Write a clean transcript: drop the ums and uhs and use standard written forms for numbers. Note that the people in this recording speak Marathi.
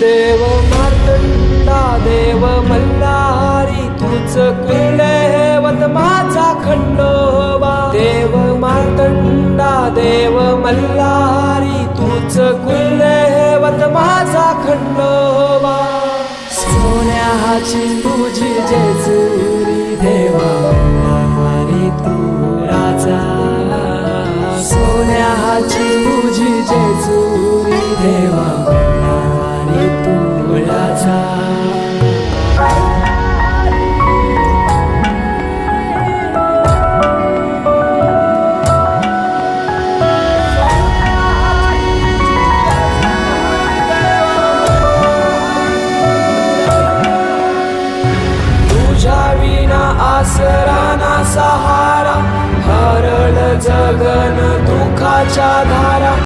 देव मार्तंडा देव मल्हारी तूच कुलदैवत माझा खंडोबा देव मार्तंडा देव मल्हारी तूच कुलदैवत माझा खंडोबा सोन्याची तुझी जेजुरी देवा मल्हारी तू राजा सोन्याची तुझी जेजुरी देवा मल्हारी तू राजा आसरा ना सहारा हरळ जगन दुखाच्या धारा